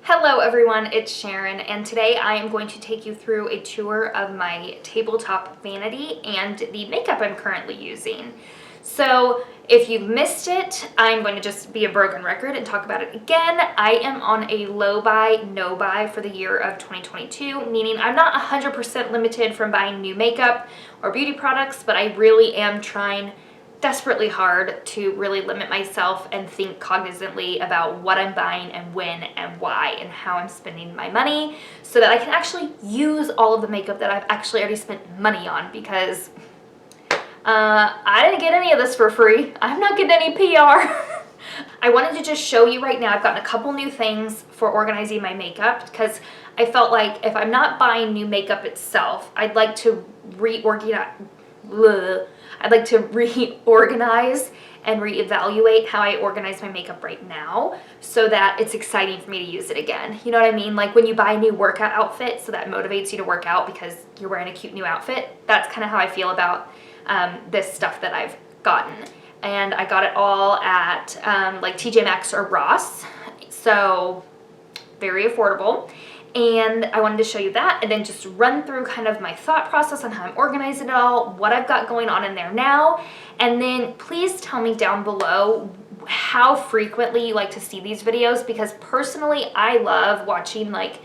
Hello everyone, it's Sharon, and today I am going to take you through a tour of my tabletop vanity and the makeup I'm currently using. So if you've missed it, I'm going to just be a broken record and talk about it again. I am on a low buy, no buy for the year of 2022, meaning I'm not 100% limited from buying new makeup or beauty products, but I really am trying desperately hard to really limit myself and think cognizantly about what I'm buying and when and why and how I'm spending my money so that I can actually use all of the makeup that I've actually already spent money on, because I didn't get any of this for free. I'm not getting any PR. I wanted to just show you right now, I've gotten a couple new things for organizing my makeup because I felt like if I'm not buying new makeup itself, I'd like to reorganize and reevaluate how I organize my makeup right now so that it's exciting for me to use it again. You know what I mean? Like when you buy a new workout outfit, so that motivates you to work out because you're wearing a cute new outfit. That's kind of how I feel about this stuff that I've gotten. And I got it all at like TJ Maxx or Ross, so very affordable. And I wanted to show you that and then just run through kind of my thought process on how I'm organizing it all, what I've got going on in there now. And then please tell me down below how frequently you like to see these videos, because personally I love watching like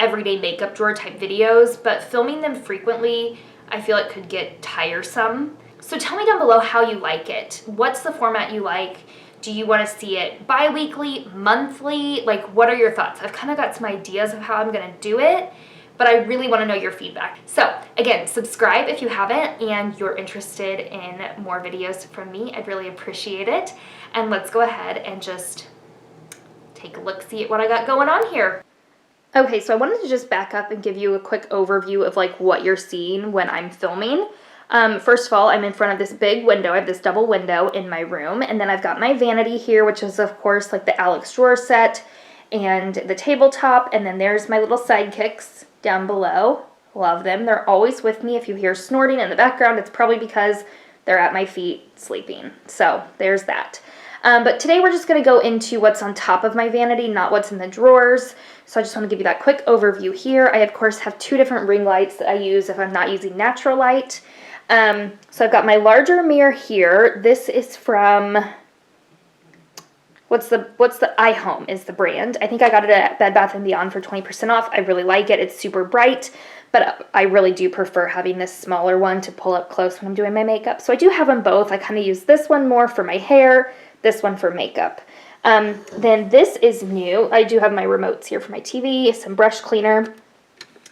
everyday makeup drawer type videos, but filming them frequently I feel it could get tiresome. So tell me down below how you like it. What's the format you like? Do you want to see it bi-weekly, monthly? Like, what are your thoughts? I've kind of got some ideas of how I'm going to do it, but I really want to know your feedback. So again, subscribe if you haven't and you're interested in more videos from me. I'd really appreciate it. And let's go ahead and just take a look-see at what I got going on here. Okay, so I wanted to just back up and give you a quick overview of like what you're seeing when I'm filming. First of all, I'm in front of this big window. I have this double window in my room, and then I've got my vanity here, which is of course like the Alex drawer set and the tabletop, and then there's my little sidekicks down below. Love them. They're always with me. If you hear snorting in the background, it's probably because they're at my feet sleeping. So there's that. But today we're just going to go into what's on top of my vanity, not what's in the drawers. So I just want to give you that quick overview here. I of course have two different ring lights that I use if I'm not using natural light. So I've got my larger mirror here. This is from, what's the iHome is the brand. I think I got it at Bed Bath & Beyond for 20% off. I really like it. It's super bright, but I really do prefer having this smaller one to pull up close when I'm doing my makeup. So I do have them both. I kind of use this one more for my hair, this one for makeup. Then this is new. I do have my remotes here for my TV, some brush cleaner.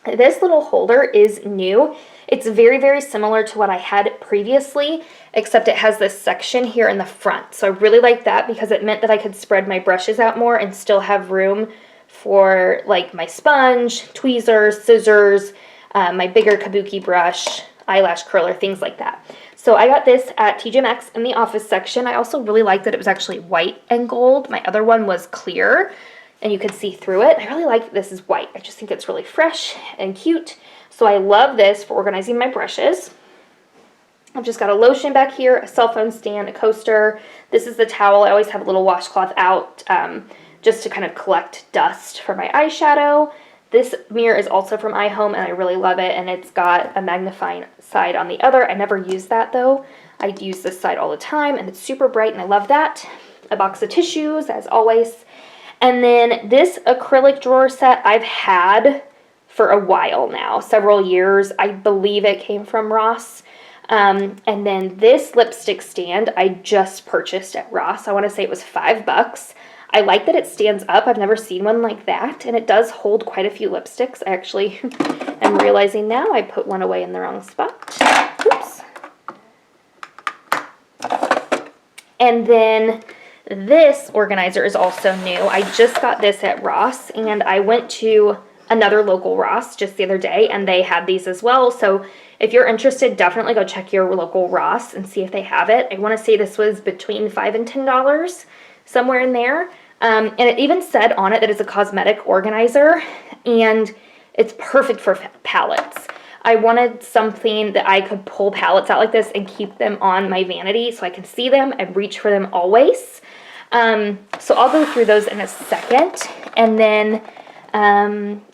This little holder is new. It's very, very similar to what I had previously, except it has this section here in the front. So I really like that because it meant that I could spread my brushes out more and still have room for like my sponge, tweezers, scissors, my bigger kabuki brush, eyelash curler, things like that. So I got this at TJ Maxx in the office section. I also really liked that it was actually white and gold. My other one was clear and you could see through it. I really like that this is white. I just think it's really fresh and cute. So I love this for organizing my brushes. I've just got a lotion back here, a cell phone stand, a coaster. This is the towel. I always have a little washcloth out just to kind of collect dust for my eyeshadow. This mirror is also from iHome and I really love it, and it's got a magnifying side on the other. I never use that though. I use this side all the time and it's super bright and I love that. A box of tissues as always. And then this acrylic drawer set I've had for a while now, several years. I believe it came from Ross. And then this lipstick stand I just purchased at Ross. I want to say it was $5. I like that it stands up. I've never seen one like that, and it does hold quite a few lipsticks. I actually am realizing now I put one away in the wrong spot. Oops. And then this organizer is also new. I just got this at Ross, and I went to another local Ross just the other day and they had these as well. So if you're interested, definitely go check your local Ross and see if they have it. I want to say this was between $5 and $10, somewhere in there. And it even said on it that it's a cosmetic organizer and it's perfect for palettes. I wanted something that I could pull palettes out like this and keep them on my vanity so I can see them and reach for them always. So I'll go through those in a second, and then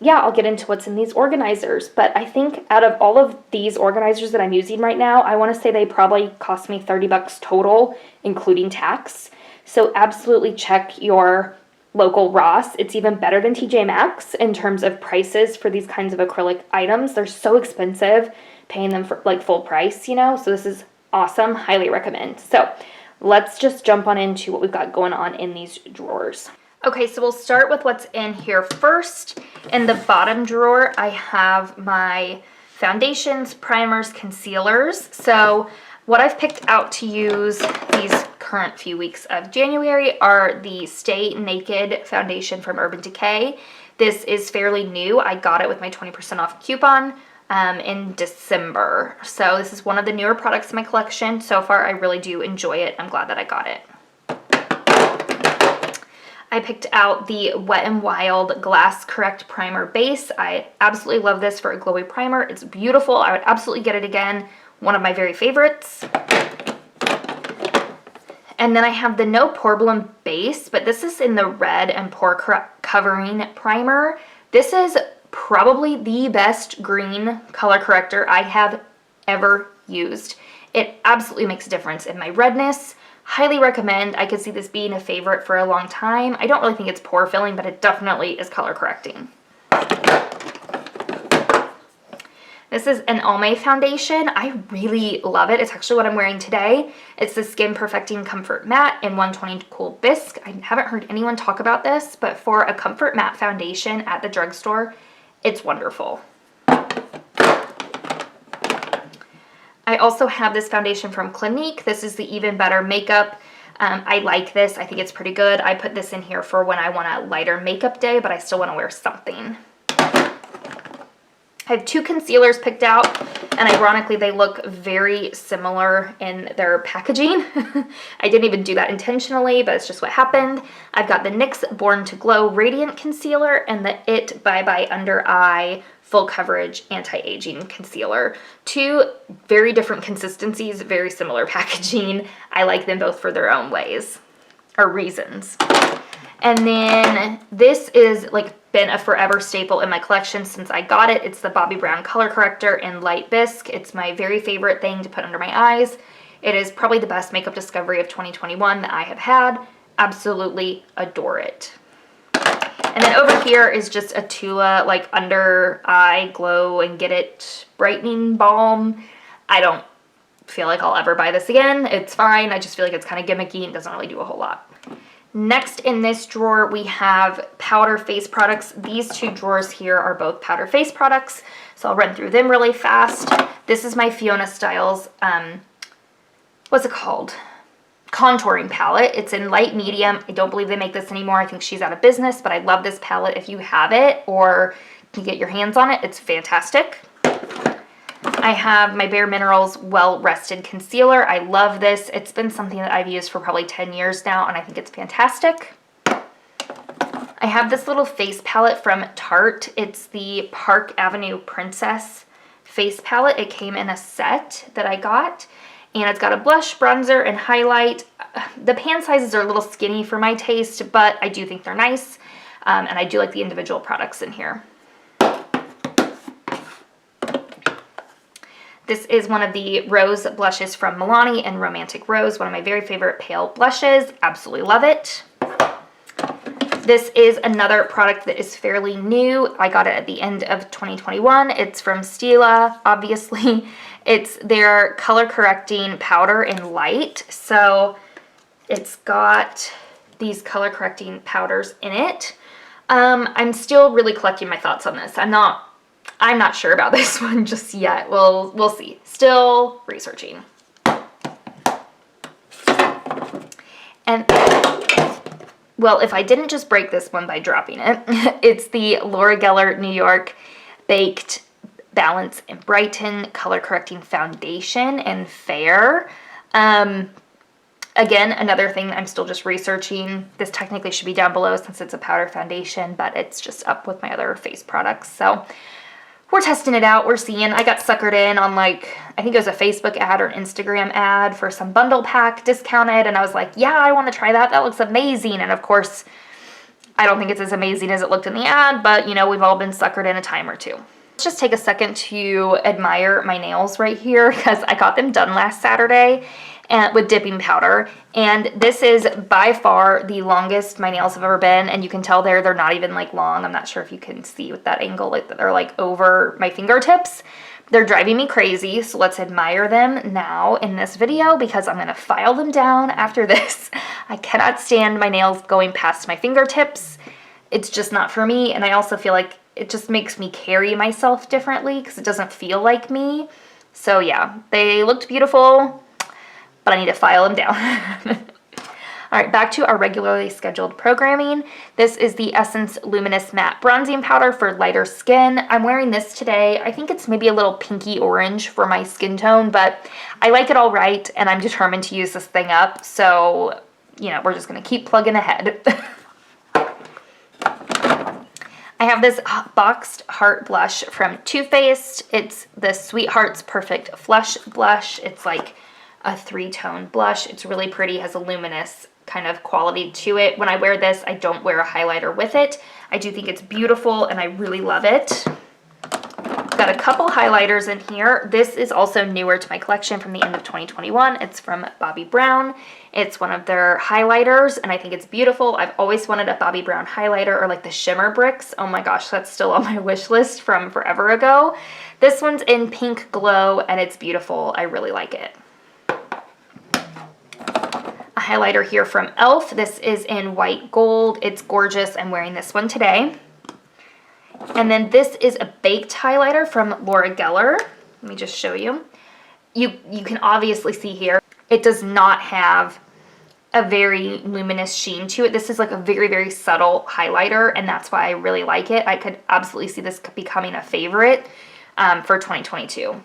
yeah, I'll get into what's in these organizers. But I think out of all of these organizers that I'm using right now, I want to say they probably cost me $30 total, including tax. So absolutely check your local Ross. It's even better than TJ Maxx in terms of prices for these kinds of acrylic items. They're so expensive, paying them for like full price, you know? So this is awesome. Highly recommend. So let's just jump on into what we've got going on in these drawers. Okay, so we'll start with what's in here first. In the bottom drawer, I have my foundations, primers, concealers. So what I've picked out to use these current few weeks of January are the Stay Naked foundation from Urban Decay. This is fairly new. I got it with my 20% off coupon in December. So this is one of the newer products in my collection. So far, I really do enjoy it. I'm glad that I got it. I picked out the Wet n Wild Glass Correct Primer Base. I absolutely love this for a glowy primer. It's beautiful. I would absolutely get it again. One of my very favorites. And then I have the No Poreblem Base, but this is in the red and pore covering primer. This is probably the best green color corrector I have ever used. It absolutely makes a difference in my redness. Highly recommend. I could see this being a favorite for a long time. I don't really think it's pore filling, but it definitely is color correcting. This is an Almay foundation. I really love it. It's actually what I'm wearing today. It's the Skin Perfecting Comfort Matte in 120 Cool Bisque. I haven't heard anyone talk about this, but for a comfort matte foundation at the drugstore, it's wonderful. I also have this foundation from Clinique. This is the Even Better Makeup. I like this. I think it's pretty good. I put this in here for when I want a lighter makeup day, but I still want to wear something. I have two concealers picked out, and ironically, they look very similar in their packaging. I didn't even do that intentionally, but it's just what happened. I've got the NYX Born to Glow Radiant Concealer and the IT Bye Bye Under Eye Full Coverage Anti-Aging Concealer. Two very different consistencies, very similar packaging. I like them both for their own ways, or reasons. And then this is like been a forever staple in my collection since I got it. It's the Bobbi Brown Color Corrector in Light Bisque. It's my very favorite thing to put under my eyes. It is probably the best makeup discovery of 2021 that I have had. Absolutely adore it. And then over here is just a Tula like under eye glow and get it brightening balm. I don't feel like I'll ever buy this again. It's fine. I just feel like it's kind of gimmicky and doesn't really do a whole lot. Next in this drawer, we have powder face products. These two drawers here are both powder face products, so I'll run through them really fast. This is my Fiona Styles, what's it called? Contouring palette. It's in light medium. I don't believe they make this anymore. I think she's out of business, but I love this palette. If you have it or can get your hands on it, it's fantastic. I have my Bare Minerals Well Rested Concealer. I love this. It's been something that I've used for probably 10 years now, and I think it's fantastic. I have this little face palette from Tarte. It's the Park Avenue Princess face palette. It came in a set that I got, and it's got a blush, bronzer, and highlight. The pan sizes are a little skinny for my taste, but I do think they're nice, and I do like the individual products in here. This is one of the rose blushes from Milani and Romantic Rose, one of my very favorite pale blushes. Absolutely love it. This is another product that is fairly new. I got it at the end of 2021. It's from Stila, obviously. It's their color correcting powder in light. So it's got these color correcting powders in it. I'm still really collecting my thoughts on this. I'm not sure about this one just yet. We'll see. Still researching. And, well, if I didn't just break this one by dropping it, it's the Laura Geller New York Baked Balance and Brighten Color Correcting Foundation in Fair. Again, another thing I'm still just researching. This technically should be down below since it's a powder foundation, but it's just up with my other face products. So we're testing it out. We're seeing. I got suckered in on like, I think it was a Facebook ad or an Instagram ad for some bundle pack discounted. And I was like, yeah, I want to try that. That looks amazing. And of course, I don't think it's as amazing as it looked in the ad, but you know, we've all been suckered in a time or two. Let's just take a second to admire my nails right here because I got them done last Saturday and with dipping powder. And this is by far the longest my nails have ever been. And you can tell they're not even like long. I'm not sure if you can see with that angle, like they're like over my fingertips. They're driving me crazy. So let's admire them now in this video because I'm gonna file them down after this. I cannot stand my nails going past my fingertips. It's just not for me. And I also feel like it just makes me carry myself differently because it doesn't feel like me. So yeah, they looked beautiful, but I need to file them down. All right, back to our regularly scheduled programming. This is the Essence Luminous Matte Bronzing Powder for lighter skin. I'm wearing this today. I think it's maybe a little pinky orange for my skin tone, but I like it all right, and I'm determined to use this thing up. So, you know, we're just gonna keep plugging ahead. I have this Boxed Heart blush from Too Faced. It's the Sweetheart's Perfect Flush Blush. It's like a 3-tone blush. It's really pretty, has a luminous kind of quality to it. When I wear this, I don't wear a highlighter with it. I do think it's beautiful and I really love it. Got a couple highlighters in here. This is also newer to my collection from the end of 2021. It's from Bobbi Brown. It's one of their highlighters and I think it's beautiful. I've always wanted a Bobbi Brown highlighter or like the shimmer bricks. Oh my gosh, that's still on my wish list from forever ago. This one's in Pink Glow and it's beautiful. I really like it. A highlighter here from e.l.f. This is in White Gold. It's gorgeous. I'm wearing this one today. And then this is a baked highlighter from Laura Geller. Let me just show you. You can obviously see here, it does not have a very luminous sheen to it. This is like a very, very subtle highlighter, and that's why I really like it. I could absolutely see this becoming a favorite for 2022.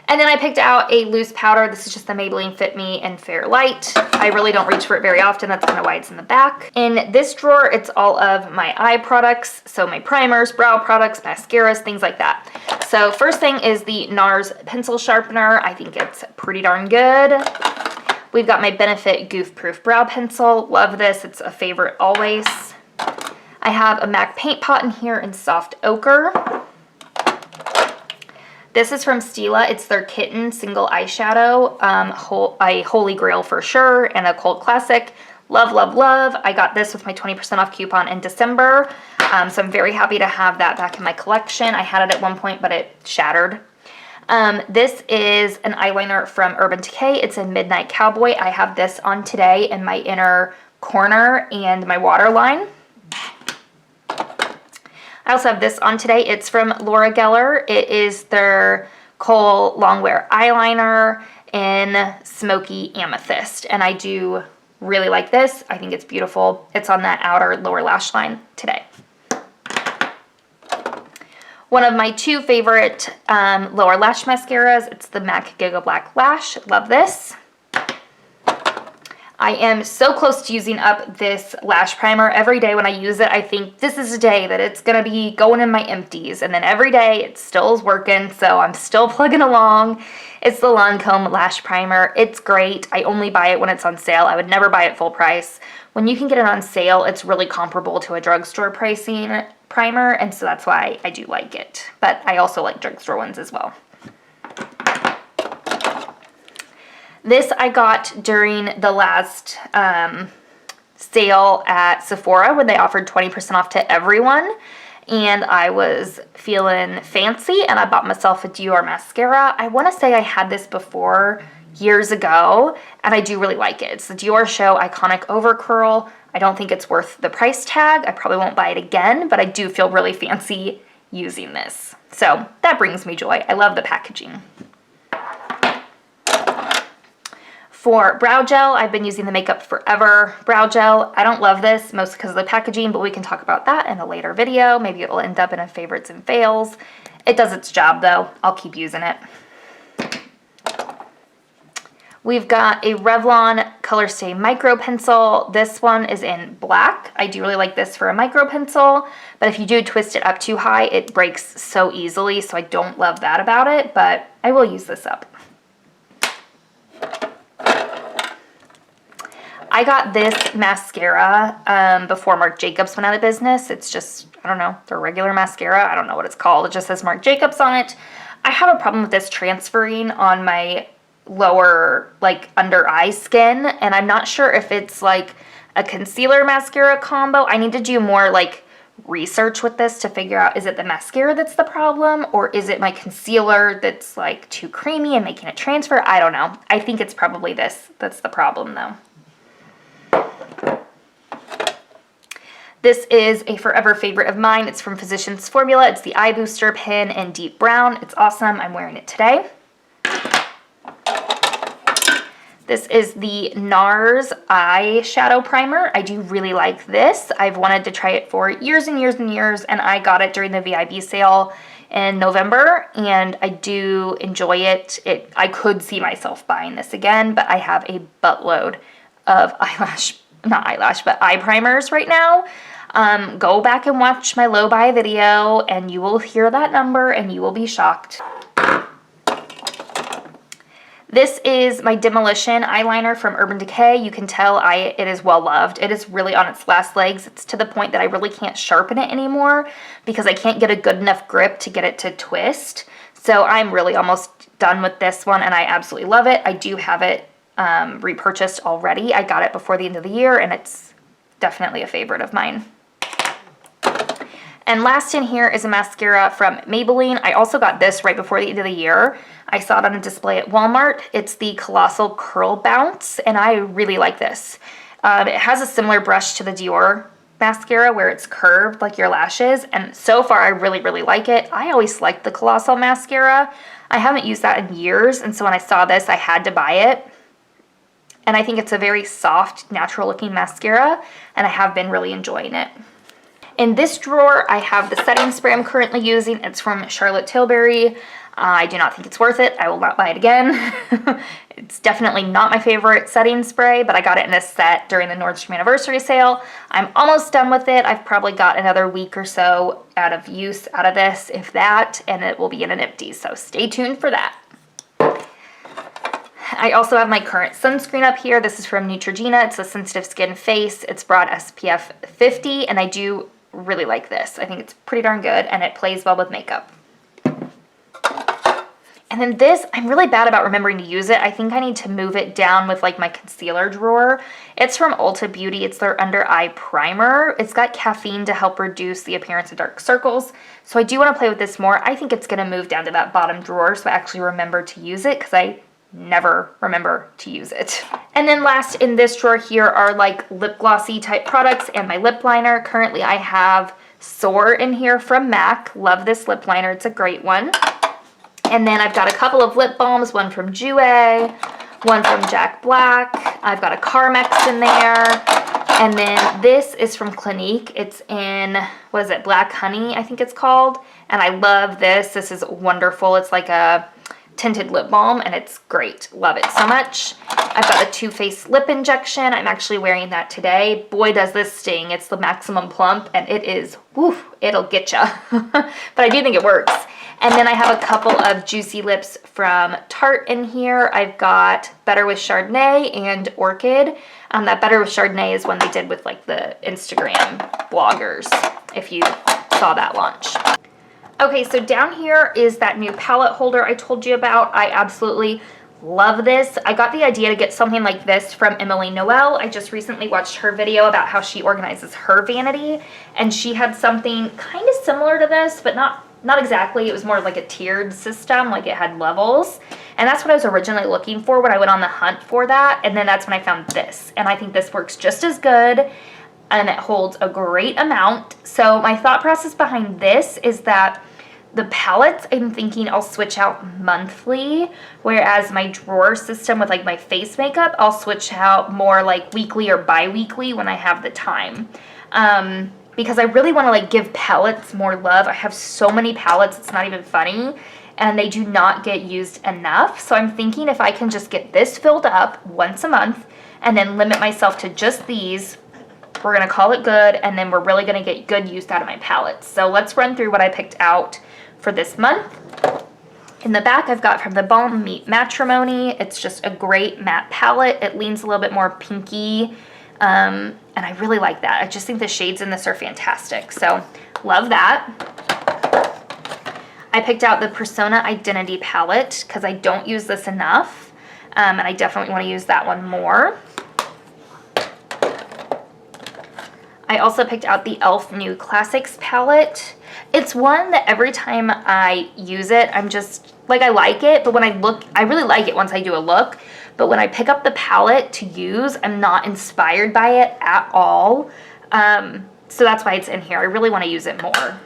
And then I picked out a loose powder. This is just the Maybelline Fit Me in Fair Light. I really don't reach for it very often. That's kind of why it's in the back. In this drawer, it's all of my eye products. So my primers, brow products, mascaras, things like that. So first thing is the NARS pencil sharpener. I think it's pretty darn good. We've got my Benefit Goof Proof Brow Pencil. Love this. It's a favorite always. I have a MAC paint pot in here in soft ochre. This is from Stila. It's their Kitten Single Eyeshadow, a holy grail for sure, and a cult classic. Love, love, love. I got this with my 20% off coupon in December, so I'm very happy to have that back in my collection. I had it at one point, but it shattered. This is an eyeliner from Urban Decay. It's a Midnight Cowboy. I have this on today in my inner corner and my waterline. I also have this on today. It's from Laura Geller. It is their Kohl Longwear eyeliner in Smoky Amethyst. And I do really like this. I think it's beautiful. It's on that outer lower lash line today. One of my two favorite lower lash mascaras. It's the MAC Giga Black Lash. Love this. I am so close to using up this lash primer. Every day when I use it, I think this is a day that it's gonna be going in my empties. And then every day it still is working, so I'm still plugging along. It's the Lancome Lash Primer. It's great. I only buy it when it's on sale. I would never buy it full price. When you can get it on sale, it's really comparable to a drugstore pricing primer, and so that's why I do like it. But I also like drugstore ones as well. This I got during the last sale at Sephora when they offered 20% off to everyone. And I was feeling fancy and I bought myself a Dior mascara. I want to say I had this before years ago and I do really like it. It's the Dior Show Iconic Overcurl. I don't think it's worth the price tag. I probably won't buy it again, but I do feel really fancy using this. So that brings me joy. I love the packaging. For brow gel, I've been using the Makeup Forever brow gel. I don't love this, mostly because of the packaging, but we can talk about that in a later video. Maybe it'll end up in a favorites and fails. It does its job though. I'll keep using it. We've got a Revlon Color Stay Micro Pencil. This one is in black. I do really like this for a micro pencil, but if you do twist it up too high, it breaks so easily, so I don't love that about it, but I will use this up. I got this mascara before Marc Jacobs went out of business. It's just, I don't know, their regular mascara. I don't know what it's called. It just says Marc Jacobs on it. I have a problem with this transferring on my lower, like, under eye skin, and I'm not sure if it's like a concealer mascara combo. I need to do more like research with this to figure out, is it the mascara that's the problem, or is it my concealer that's like too creamy and making it transfer? I don't know. I think it's probably this that's the problem though. This is a forever favorite of mine. It's from Physicians Formula. It's the Eye Booster Pen in Deep Brown. It's awesome. I'm wearing it today. This is the NARS eyeshadow primer. I do really like this. I've wanted to try it for years and years and years, and I got it during the VIB sale in November, and I do enjoy it. I could see myself buying this again, but I have a buttload of eye primers right now. Go back and watch my low buy video, and you will hear that number, and you will be shocked. This is my Demolition eyeliner from Urban Decay. You can tell it is well loved. It is really on its last legs. It's to the point that I really can't sharpen it anymore because I can't get a good enough grip to get it to twist. So I'm really almost done with this one, and I absolutely love it. I do have it repurchased already. I got it before the end of the year, and it's definitely a favorite of mine. And last in here is a mascara from Maybelline. I also got this right before the end of the year. I saw it on a display at Walmart. It's the Colossal Curl Bounce, and I really like this. It has a similar brush to the Dior mascara where it's curved like your lashes, and so far I really, really like it. I always liked the Colossal mascara. I haven't used that in years, and so when I saw this, I had to buy it. And I think it's a very soft, natural-looking mascara, and I have been really enjoying it. In this drawer, I have the setting spray I'm currently using. It's from Charlotte Tilbury. I do not think it's worth it. I will not buy it again. It's definitely not my favorite setting spray, but I got it in a set during the Nordstrom anniversary sale. I'm almost done with it. I've probably got another week or so out of use out of this, if that, and it will be in an empty, so stay tuned for that. I also have my current sunscreen up here. This is from Neutrogena. It's a sensitive skin face. It's broad SPF 50, and I do really like this. I think it's pretty darn good, and it plays well with makeup. And then this, I'm really bad about remembering to use it. I think I need to move it down with like my concealer drawer. It's from Ulta Beauty. It's their under eye primer. It's got caffeine to help reduce the appearance of dark circles. So I do want to play with this more. I think it's going to move down to that bottom drawer so I actually remember to use it because I never remember to use it. And then last in this drawer here are like lip glossy type products and my lip liner. Currently I have Soar in here from MAC. Love this lip liner. It's a great one. And then I've got a couple of lip balms, one from Jouer, one from Jack Black. I've got a Carmex in there. And then this is from Clinique. It's in, what is it, Black Honey, I think it's called. And I love this. This is wonderful. It's like a tinted lip balm, and it's great. Love it so much. I've got a Too Faced lip injection. I'm actually wearing that today. Boy, does this sting. It's the Maximum Plump, and it is, woof, it'll get ya. But I do think it works. And then I have a couple of Juicy Lips from Tarte in here. I've got Better with Chardonnay and Orchid. That Better with Chardonnay is one they did with like the Instagram bloggers, if you saw that launch. Okay, so down here is that new palette holder I told you about. I absolutely love this. I got the idea to get something like this from Emily Noel. I just recently watched her video about how she organizes her vanity, and she had something kind of similar to this, but not exactly. It was more like a tiered system, like it had levels. And that's what I was originally looking for when I went on the hunt for that. And then that's when I found this. And I think this works just as good, and it holds a great amount. So my thought process behind this is that the palettes, I'm thinking I'll switch out monthly, whereas my drawer system with like my face makeup, I'll switch out more like weekly or bi-weekly when I have the time. Because I really want to like give palettes more love. I have so many palettes, it's not even funny. and they do not get used enough. So I'm thinking if I can just get this filled up once a month and then limit myself to just these, we're gonna call it good, and then we're really gonna get good use out of my palette. So let's run through what I picked out for this month. In the back, I've got from the Balm Meet Matrimony. It's just a great matte palette. It leans a little bit more pinky, and I really like that. I just think the shades in this are fantastic, so love that. I picked out the Persona Identity palette because I don't use this enough, and I definitely want to use that one more. I also picked out the e.l.f. New Classics palette. It's one that every time I use it, I'm just, like, I like it, but when I look, I really like it once I do a look, but when I pick up the palette to use, I'm not inspired by it at all. So that's why it's in here. I really want to use it more.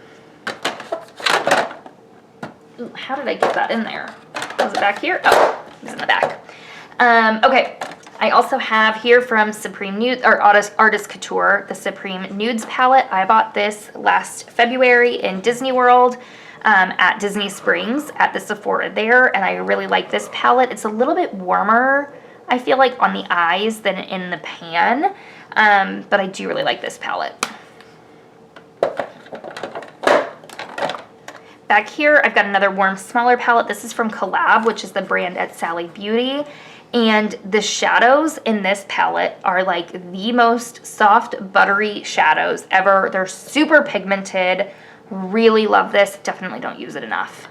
Ooh, how did I get that in there? Was it back here? Oh, it's in the back. Okay. I also have here from Supreme Nudes, or Artist Couture, the Supreme Nudes palette. I bought this last February in Disney World at Disney Springs at the Sephora there, and I really like this palette. It's a little bit warmer, I feel like, on the eyes than in the pan, but I do really like this palette. Back here, I've got another warm, smaller palette. This is from Collab, which is the brand at Sally Beauty. And the shadows in this palette are like the most soft, buttery shadows ever. They're super pigmented. Really love this. Definitely don't use it enough.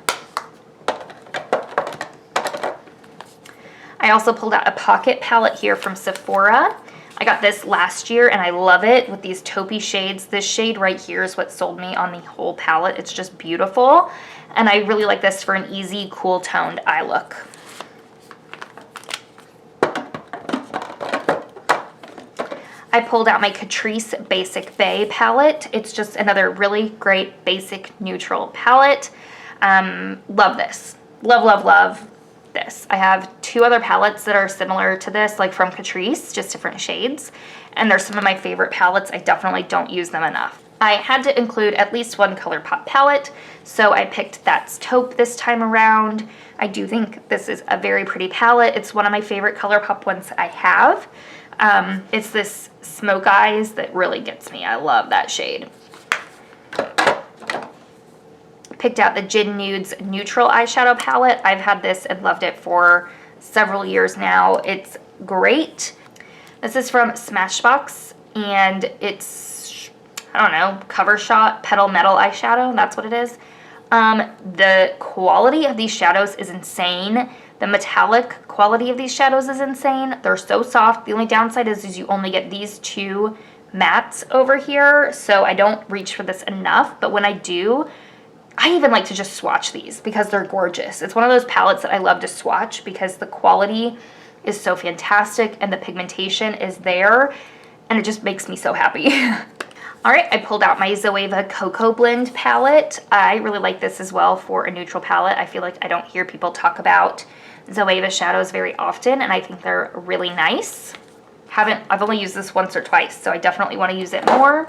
I also pulled out a pocket palette here from Sephora. I got this last year and I love it with these taupey shades. This shade right here is what sold me on the whole palette. It's just beautiful. And I really like this for an easy, cool toned eye look. I pulled out my Catrice Basic Bay palette. It's just another really great basic neutral palette. Love this. Love, love, love this. I have two other palettes that are similar to this, like from Catrice, just different shades. And they're some of my favorite palettes. I definitely don't use them enough. I had to include at least one ColourPop palette, so I picked That's Taupe this time around. I do think this is a very pretty palette. It's one of my favorite ColourPop ones I have. It's this smoke eyes that really gets me. I love that shade. Picked out the Gin Nudes Neutral Eyeshadow Palette. I've had this and loved it for several years now. It's great. This is from Smashbox, and it's, I don't know, Cover Shot Petal Metal Eyeshadow. That's what it is. The quality of these shadows is insane. The metallic quality of these shadows is insane. They're so soft. The only downside is you only get these two mattes over here, so I don't reach for this enough, but when I do, I even like to just swatch these because they're gorgeous. It's one of those palettes that I love to swatch because the quality is so fantastic and the pigmentation is there, and it just makes me so happy. All right, I pulled out my Zoeva Cocoa Blend palette. I really like this as well for a neutral palette. I feel like I don't hear people talk about Zoeva shadows very often, and I think they're really nice. I've only used this once or twice, so I definitely want to use it more.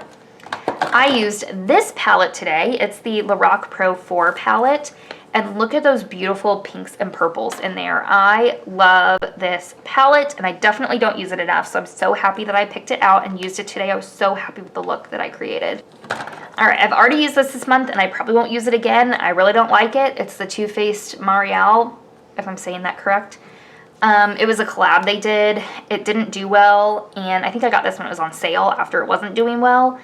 I used this palette today. It's the Lorac Pro 4 palette, and look at those beautiful pinks and purples in there. I love this palette, and I definitely don't use it enough, so I'm so happy that I picked it out and used it today. I was so happy with the look that I created. All right, I've already used this month, and I probably won't use it again. I really don't like it. It's the Too Faced Marielle, if I'm saying that correct. It was a collab they did. It didn't do well, and I think I got this when it was on sale after it wasn't doing well.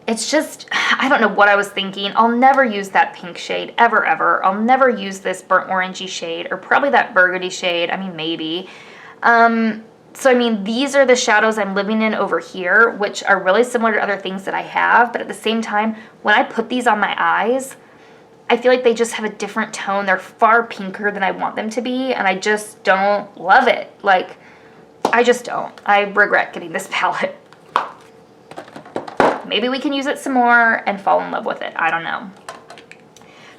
It's just, I don't know what I was thinking. I'll never use that pink shade, ever, ever. I'll never use this burnt orangey shade, or probably that burgundy shade. I mean, maybe. So, I mean, these are the shadows I'm living in over here, which are really similar to other things that I have, but at the same time, when I put these on my eyes, I feel like they just have a different tone. They're far pinker than I want them to be, and I just don't love it. Like, I just don't. I regret getting this palette. Maybe we can use it some more and fall in love with it. I don't know.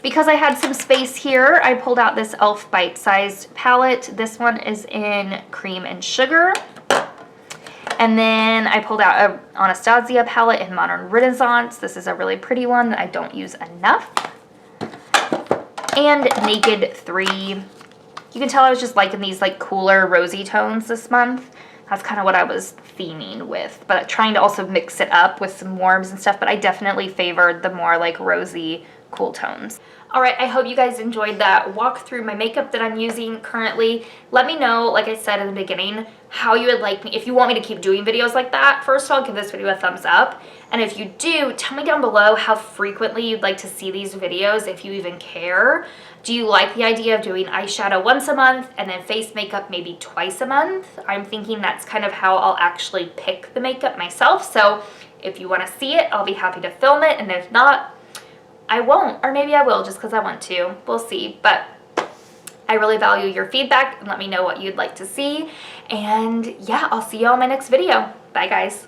Because I had some space here, I pulled out this e.l.f. bite-sized palette. This one is in Cream and Sugar. And then I pulled out a Anastasia palette in Modern Renaissance. This is a really pretty one that I don't use enough. and Naked 3. You can tell I was just liking these like cooler rosy tones this month. That's kind of what I was theming with, but trying to also mix it up with some warms and stuff, but I definitely favored the more like rosy cool tones. All right, I hope you guys enjoyed that walk through my makeup that I'm using currently. Let me know, like I said in the beginning, how you would like me, if you want me to keep doing videos like that. First of all, give this video a thumbs up. And if you do, tell me down below how frequently you'd like to see these videos, if you even care. Do you like the idea of doing eyeshadow once a month and then face makeup maybe twice a month? I'm thinking that's kind of how I'll actually pick the makeup myself. So if you want to see it, I'll be happy to film it. And if not, I won't, or maybe I will just because I want to. We'll see, but I really value your feedback and let me know what you'd like to see. And yeah, I'll see you on my next video. Bye, guys.